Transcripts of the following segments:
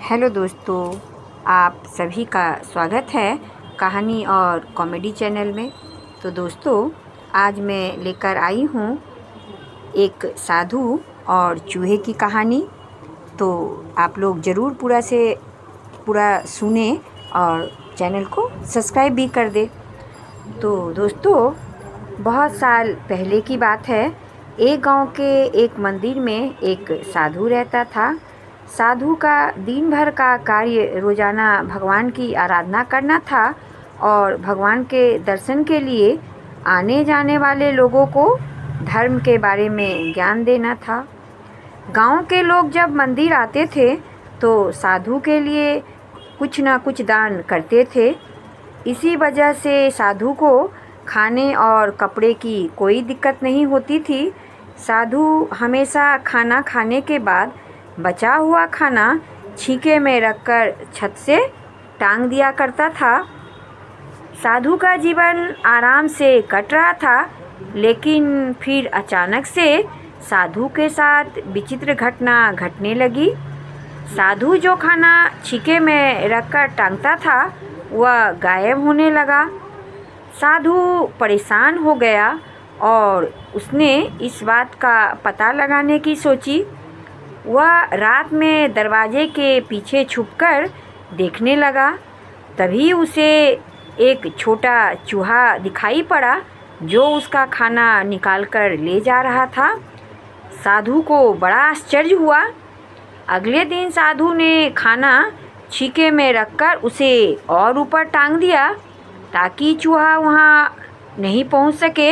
Hello दोस्तों, आप सभी का स्वागत है कहानी और कॉमेडी चैनल में। तो दोस्तों, आज मैं लेकर आई हूँ एक साधु और चूहे की कहानी। तो आप लोग ज़रूर पूरा से पूरा सुने और चैनल को सब्सक्राइब भी कर दे। तो दोस्तों, बहुत साल पहले की बात है। एक गांव के एक मंदिर में एक साधु रहता था। साधु का दिन भर का कार्य रोज़ाना भगवान की आराधना करना था और भगवान के दर्शन के लिए आने जाने वाले लोगों को धर्म के बारे में ज्ञान देना था। गांव के लोग जब मंदिर आते थे तो साधु के लिए कुछ न कुछ दान करते थे। इसी वजह से साधु को खाने और कपड़े की कोई दिक्कत नहीं होती थी। साधु हमेशा खाना खाने के बाद बचा हुआ खाना छीके में रखकर छत से टांग दिया करता था। साधु का जीवन आराम से कट रहा था, लेकिन फिर अचानक से साधु के साथ विचित्र घटना घटने लगी। साधु जो खाना छीके में रखकर टांगता था वह गायब होने लगा। साधु परेशान हो गया और उसने इस बात का पता लगाने की सोची। वह रात में दरवाजे के पीछे छुपकर देखने लगा। तभी उसे एक छोटा चूहा दिखाई पड़ा जो उसका खाना निकालकर ले जा रहा था। साधु को बड़ा आश्चर्य हुआ। अगले दिन साधु ने खाना छीके में रखकर उसे और ऊपर टांग दिया ताकि चूहा वहाँ नहीं पहुँच सके।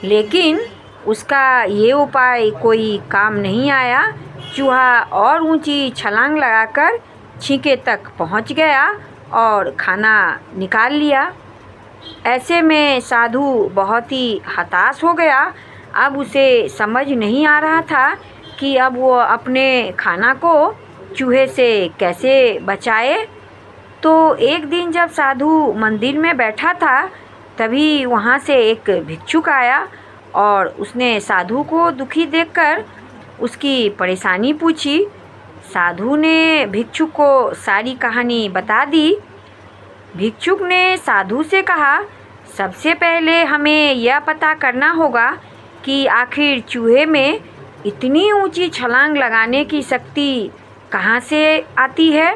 लेकिन उसका ये उपाय कोई काम नहीं आया। चूहा और ऊंची छलांग लगाकर छीके तक पहुंच गया और खाना निकाल लिया। ऐसे में साधु बहुत ही हताश हो गया। अब उसे समझ नहीं आ रहा था कि अब वो अपने खाना को चूहे से कैसे बचाए। तो एक दिन जब साधु मंदिर में बैठा था तभी वहाँ से एक भिक्षुक आया और उसने साधु को दुखी देखकर उसकी परेशानी पूछी। साधु ने भिक्षुक को सारी कहानी बता दी। भिक्षुक ने साधु से कहा, सबसे पहले हमें यह पता करना होगा कि आखिर चूहे में इतनी ऊंची छलांग लगाने की शक्ति कहाँ से आती है।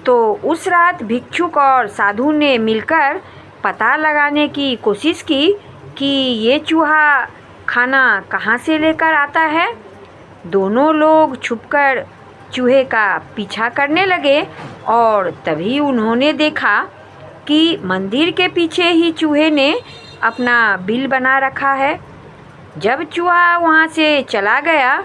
तो उस रात भिक्षुक और साधु ने मिलकर पता लगाने की कोशिश की कि ये चूहा खाना कहाँ से लेकर आता है। दोनों लोग छुपकर चूहे का पीछा करने लगे और तभी उन्होंने देखा कि मंदिर के पीछे ही चूहे ने अपना बिल बना रखा है। जब चूहा वहाँ से चला गया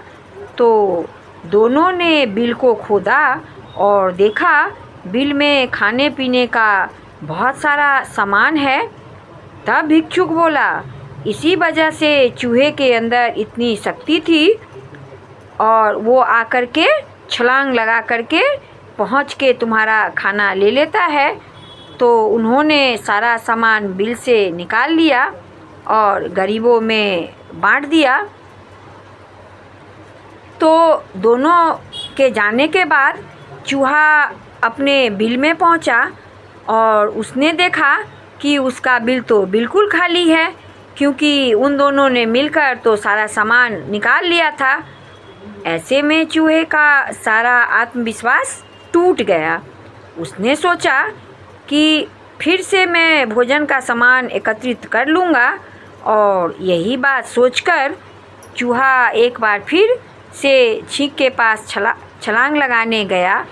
तो दोनों ने बिल को खोदा और देखा बिल में खाने पीने का बहुत सारा सामान है। तब भिक्षुक बोला, इसी वजह से चूहे के अंदर इतनी शक्ति थी और वो आकर के छलांग लगा करके पहुंच के तुम्हारा खाना ले लेता है। तो उन्होंने सारा सामान बिल से निकाल लिया और गरीबों में बांट दिया। तो दोनों के जाने के बाद चूहा अपने बिल में पहुंचा और उसने देखा कि उसका बिल तो बिल्कुल खाली है, क्योंकि उन दोनों ने मिलकर तो सारा सामान निकाल लिया था। ऐसे में चूहे का सारा आत्मविश्वास टूट गया। उसने सोचा कि फिर से मैं भोजन का सामान एकत्रित कर लूँगा, और यही बात सोचकर चूहा एक बार फिर से छींक के पास छलांग लगाने गया।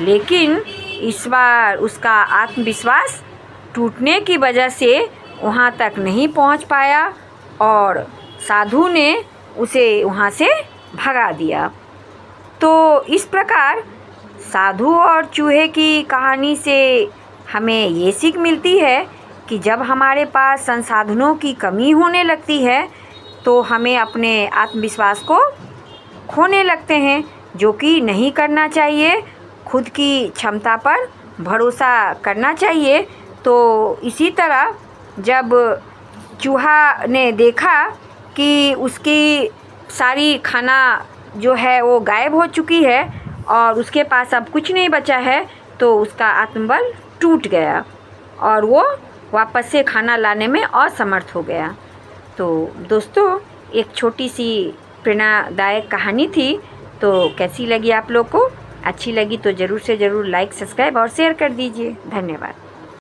लेकिन इस बार उसका आत्मविश्वास टूटने की वजह से वहाँ तक नहीं पहुँच पाया और साधु ने उसे वहाँ से भगा दिया। तो इस प्रकार साधु और चूहे की कहानी से हमें ये सीख मिलती है कि जब हमारे पास संसाधनों की कमी होने लगती है तो हमें अपने आत्मविश्वास को खोने लगते हैं, जो कि नहीं करना चाहिए। खुद की क्षमता पर भरोसा करना चाहिए। तो इसी तरह जब चूहा ने देखा कि उसकी सारी खाना जो है वो गायब हो चुकी है और उसके पास अब कुछ नहीं बचा है, तो उसका आत्मबल टूट गया और वो वापस से खाना लाने में असमर्थ हो गया। तो दोस्तों, एक छोटी सी प्रेरणादायक कहानी थी। तो कैसी लगी आप लोग को? अच्छी लगी तो ज़रूर से ज़रूर लाइक, सब्सक्राइब और शेयर कर दीजिए। धन्यवाद।